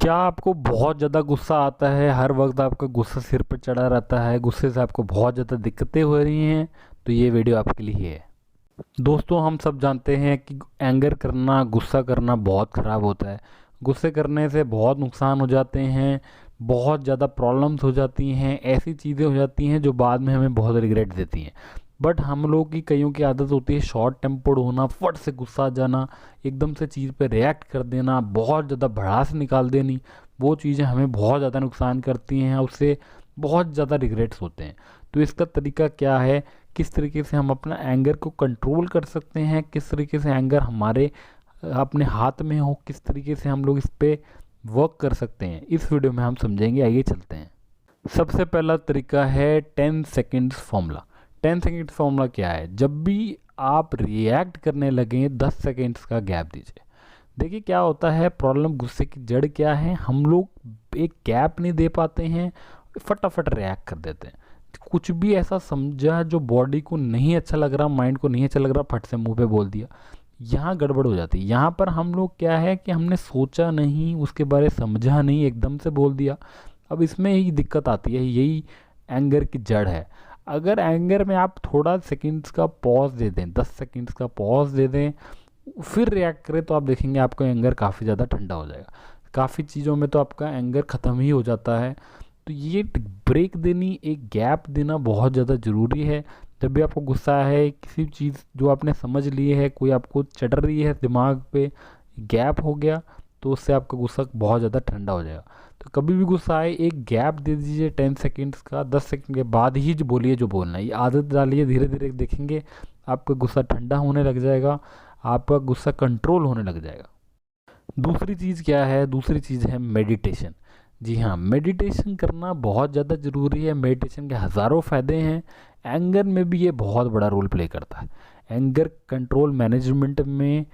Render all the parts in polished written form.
क्या आपको बहुत ज़्यादा गुस्सा आता है? हर वक्त आपका गुस्सा सिर पे चढ़ा रहता है, गुस्से से आपको बहुत ज़्यादा दिक्कतें हो रही हैं, तो ये वीडियो आपके लिए है। दोस्तों, हम सब जानते हैं कि एंगर करना, गुस्सा करना बहुत ख़राब होता है। गुस्से करने से बहुत नुकसान हो जाते हैं, बहुत ज़्यादा प्रॉब्लम्स हो जाती हैं, ऐसी चीज़ें हो जाती हैं जो बाद में हमें बहुत रिग्रेट देती हैं। बट हम लोग की कईयों की आदत होती है शॉर्ट टेम्पर्ड होना, फट से गुस्सा आ जाना, एकदम से चीज़ पे रिएक्ट कर देना, बहुत ज़्यादा भड़ास निकाल देनी। वो चीज़ें हमें बहुत ज़्यादा नुकसान करती हैं, उससे बहुत ज़्यादा रिग्रेट्स होते हैं। तो इसका तरीका क्या है? किस तरीके से हम अपना एंगर को कंट्रोल कर सकते हैं, किस तरीके से एंगर हमारे अपने हाथ में हो, किस तरीके से हम लोग इस पे वर्क कर सकते हैं, इस वीडियो में हम समझेंगे। आइए चलते हैं। सबसे पहला तरीका है 10 सेकेंड्स फॉर्मूला। 10 सेकेंड्स फॉर्मूला क्या है? जब भी आप रिएक्ट करने लगें 10 सेकेंड्स का गैप दीजिए। देखिए क्या होता है, प्रॉब्लम गुस्से की जड़ क्या है, हम लोग एक गैप नहीं दे पाते हैं, फटाफट रिएक्ट कर देते हैं। कुछ भी ऐसा समझा जो बॉडी को नहीं अच्छा लग रहा, माइंड को नहीं अच्छा लग रहा, फट से मुंह पे बोल दिया, यहाँ गड़बड़ हो जाती है। यहाँ पर हम लोग क्या है कि हमने सोचा नहीं, उसके बारे समझा नहीं, एकदम से बोल दिया। अब इसमें ही दिक्कत आती है, यही एंगर की जड़ है। अगर एंगर में आप थोड़ा सेकंड्स का पॉज दे दें, 10 सेकंड्स का पॉज दे दें, फिर रिएक्ट करें, तो आप देखेंगे आपका एंगर काफ़ी ज़्यादा ठंडा हो जाएगा। काफ़ी चीज़ों में तो आपका एंगर ख़त्म ही हो जाता है। तो ये ब्रेक देनी, एक गैप देना बहुत ज़्यादा ज़रूरी है। जब भी आपको गुस्सा है, किसी चीज़ जो आपने समझ ली है, कोई आपको चढ़ रही है दिमाग पे, गैप हो गया, तो उससे आपका गुस्सा बहुत ज़्यादा ठंडा हो जाएगा। तो कभी भी गुस्सा आए, एक गैप दे दीजिए 10 सेकेंड्स का, 10 सेकेंड के बाद ही जो बोलिए जो बोलना है। ये आदत डालिए, धीरे धीरे देखेंगे आपका गुस्सा ठंडा होने लग जाएगा, आपका गुस्सा कंट्रोल होने लग जाएगा। दूसरी चीज़ क्या है? दूसरी चीज़ है मेडिटेशन। जी हाँ, मेडिटेशन करना बहुत ज़्यादा ज़रूरी है। मेडिटेशन के हज़ारों फ़ायदे हैं, एंगर में भी ये बहुत बड़ा रोल प्ले करता है। एंगर कंट्रोल मैनेजमेंट में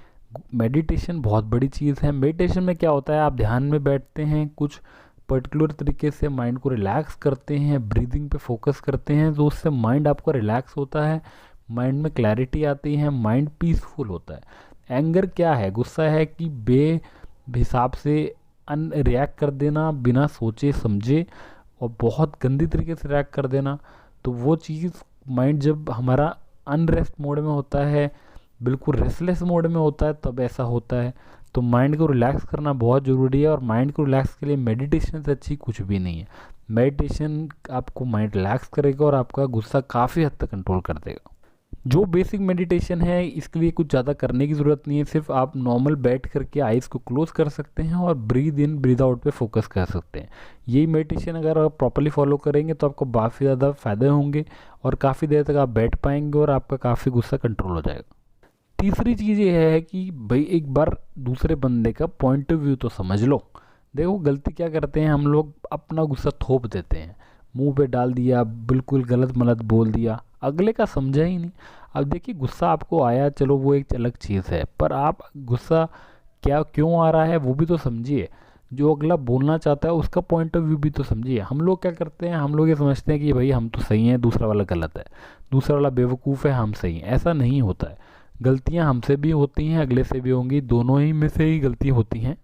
मेडिटेशन बहुत बड़ी चीज़ है। मेडिटेशन में क्या होता है, आप ध्यान में बैठते हैं, कुछ पर्टिकुलर तरीके से माइंड को रिलैक्स करते हैं, ब्रीदिंग पे फोकस करते हैं, तो उससे माइंड आपका रिलैक्स होता है, माइंड में क्लैरिटी आती है, माइंड पीसफुल होता है। एंगर क्या है? गुस्सा है कि हिसाब से रिएक्ट कर देना, बिना सोचे समझे, और बहुत गंदी तरीके से रिएक्ट कर देना। तो वो चीज़, माइंड जब हमारा अनरेस्ट मोड में होता है, बिल्कुल रेस्टलेस मोड में होता है, तब ऐसा होता है। तो माइंड को रिलैक्स करना बहुत ज़रूरी है, और माइंड को रिलैक्स के लिए मेडिटेशन से अच्छी कुछ भी नहीं है। मेडिटेशन आपको माइंड रिलैक्स करेगा और आपका गुस्सा काफ़ी हद तक कंट्रोल कर देगा। जो बेसिक मेडिटेशन है, इसके लिए कुछ ज़्यादा करने की ज़रूरत नहीं है। सिर्फ आप नॉर्मल बैठ करके आइज़ को क्लोज कर सकते हैं और ब्रीद इन ब्रीद आउट पे फोकस कर सकते हैं। यही मेडिटेशन अगर आप प्रॉपर्ली फॉलो करेंगे तो आपको काफ़ी ज़्यादा फ़ायदे होंगे, और काफ़ी देर तक आप बैठ पाएंगे, और आपका काफ़ी गुस्सा कंट्रोल हो जाएगा। तीसरी चीज़ ये है कि भाई एक बार दूसरे बंदे का पॉइंट ऑफ व्यू तो समझ लो। देखो गलती क्या करते हैं हम लोग, अपना गुस्सा थोप देते हैं, मुंह पे डाल दिया, बिल्कुल गलत मलत बोल दिया, अगले का समझा ही नहीं। अब देखिए गुस्सा आपको आया, चलो वो एक अलग चीज़ है, पर आप गुस्सा क्या क्यों आ रहा है वो भी तो समझिए। जो अगला बोलना चाहता है उसका पॉइंट ऑफ व्यू भी तो समझिए। हम लोग क्या करते हैं, हम लोग ये समझते हैं कि भाई हम तो सही हैं, दूसरा वाला गलत है, दूसरा वाला बेवकूफ़ है, हम सही हैं। ऐसा नहीं होता है। गलतियां हमसे भी होती हैं, अगले से भी होंगी, दोनों ही में से ही गलती होती हैं।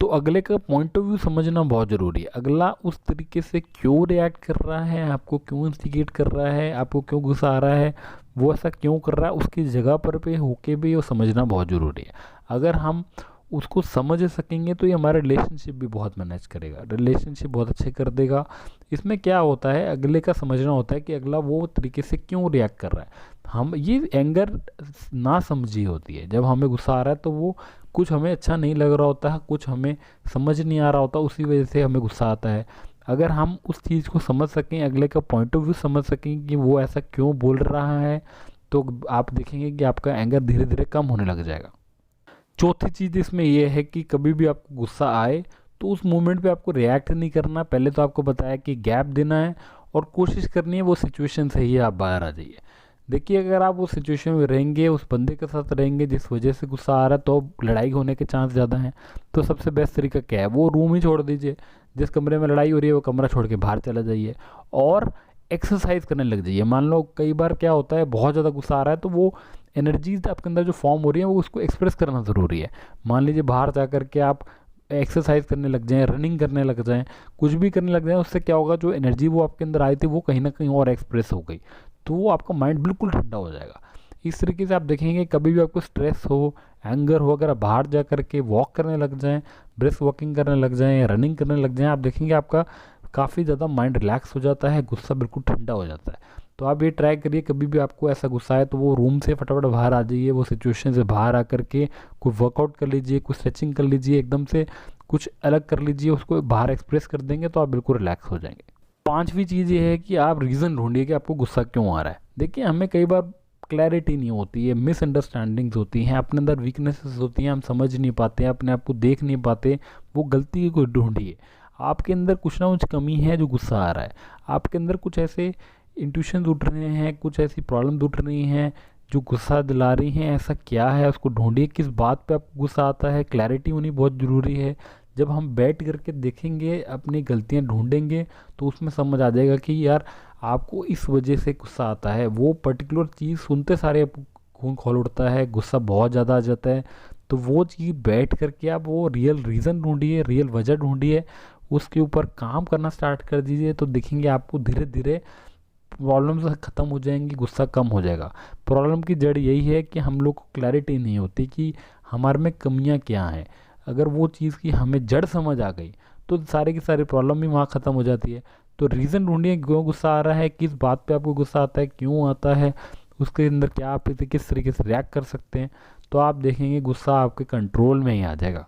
तो अगले का पॉइंट ऑफ व्यू समझना बहुत ज़रूरी है। अगला उस तरीके से क्यों रिएक्ट कर रहा है, आपको क्यों इंस्टिगेट कर रहा है, आपको क्यों गुस्सा आ रहा है, वो ऐसा क्यों कर रहा है, उसकी जगह पर पे होके भी वो समझना बहुत ज़रूरी है। अगर हम उसको समझ सकेंगे तो ये हमारा रिलेशनशिप भी बहुत मैनेज करेगा, रिलेशनशिप बहुत अच्छे कर देगा। इसमें क्या होता है, अगले का समझना होता है कि अगला वो तरीके से क्यों रिएक्ट कर रहा है। हम ये एंगर ना समझी होती है, जब हमें गुस्सा आ रहा है तो वो कुछ हमें अच्छा नहीं लग रहा होता है, कुछ हमें समझ नहीं आ रहा होता, उसी वजह से हमें गुस्सा आता है। अगर हम उस चीज़ को समझ सकें, अगले का पॉइंट ऑफ व्यू समझ सकें कि वो ऐसा क्यों बोल रहा है, तो आप देखेंगे कि आपका एंगर धीरे धीरे कम होने लग जाएगा। चौथी चीज़ इसमें यह है कि कभी भी आपको गुस्सा आए तो उस मोमेंट पे आपको रिएक्ट नहीं करना। पहले तो आपको बताया कि गैप देना है, और कोशिश करनी है वो सिचुएशन से ही आप बाहर आ जाइए। देखिए अगर आप उस सिचुएशन में रहेंगे, उस बंदे के साथ रहेंगे जिस वजह से गुस्सा आ रहा है, तो लड़ाई होने के चांस ज़्यादा हैं। तो सबसे बेस्ट तरीका क्या है, वो रूम ही छोड़ दीजिए। जिस कमरे में लड़ाई हो रही है वो कमरा छोड़ के बाहर चला जाइए, और एक्सरसाइज करने लग जाइए। मान लो कई बार क्या होता है, बहुत ज़्यादा गुस्सा आ रहा है, तो वो एनर्जीज आपके अंदर जो फॉर्म हो रही है वो उसको एक्सप्रेस करना ज़रूरी है। मान लीजिए बाहर जा कर के आप एक्सरसाइज करने लग जाएं, रनिंग करने लग जाएं, कुछ भी करने लग जाएं, उससे क्या होगा, जो एनर्जी वो आपके अंदर आई थी वो कहीं ना कहीं और एक्सप्रेस हो गई, तो वो आपका माइंड बिल्कुल ठंडा हो जाएगा। इस तरीके से आप देखेंगे कभी भी आपको स्ट्रेस हो, एंगर हो, अगर आप बाहर जा करके वॉक करने लग जाएं, ब्रिस्क वॉकिंग करने लग जाएं, रनिंग करने लग जाएं, आप देखेंगे आपका काफ़ी ज़्यादा माइंड रिलैक्स हो जाता है, गुस्सा बिल्कुल ठंडा हो जाता है। तो आप ये ट्राई करिए, कभी भी आपको ऐसा गुस्सा है तो वो रूम से फटाफट बाहर आ जाइए, वो सिचुएशन से बाहर आ करके कोई वर्कआउट कर लीजिए, कुछ स्ट्रेचिंग कर लीजिए, एकदम से कुछ अलग कर लीजिए, उसको बाहर एक्सप्रेस कर देंगे तो आप बिल्कुल रिलैक्स हो जाएंगे। पांचवी चीज़ ये है कि आप रीज़न ढूंढिए कि आपको गुस्सा क्यों आ रहा है। देखिए, हमें कई बार क्लैरिटी नहीं होती है, मिसअंडरस्टैंडिंग्स होती हैं, अपने अंदर वीकनेसेस होती हैं, हम समझ नहीं पाते हैं, अपने आप को देख नहीं पाते, वो गलती को ढूंढिए। आपके अंदर कुछ ना कुछ कमी है जो गुस्सा आ रहा है, आपके अंदर कुछ ऐसे इंट्यूशंस उठ रहे हैं, कुछ ऐसी प्रॉब्लम्स उठ रही हैं जो गुस्सा दिला रही हैं, ऐसा क्या है उसको ढूंढिए, किस बात पे आपको गुस्सा आता है, क्लैरिटी होनी बहुत ज़रूरी है। जब हम बैठ करके देखेंगे, अपनी गलतियां ढूंढेंगे, तो उसमें समझ आ जाएगा कि यार आपको इस वजह से गुस्सा आता है, वो पर्टिकुलर चीज़ सुनते सारे खून खौल उठता है, गुस्सा बहुत ज़्यादा आ जाता है। तो वो चीज़ बैठ करके आप वो रियल रीज़न ढूंढिए, रियल वजह ढूंढिए, उसके ऊपर काम करना स्टार्ट कर दीजिए, तो देखेंगे आपको धीरे धीरे प्रॉब्लम्स ख़त्म हो जाएंगी, गुस्सा कम हो जाएगा। प्रॉब्लम की जड़ यही है कि हम लोग को क्लैरिटी नहीं होती कि हमारे में कमियां क्या हैं। अगर वो चीज़ की हमें जड़ समझ आ गई तो सारे की सारी प्रॉब्लम भी वहाँ ख़त्म हो जाती है। तो रीज़न ढूंढिए, क्यों गुस्सा आ रहा है, किस बात पे आपको गुस्सा आता है, क्यों आता है, उसके अंदर क्या आप इसे किस तरीके से रिएक्ट कर सकते हैं, तो आप देखेंगे गुस्सा आपके कंट्रोल में ही आ जाएगा।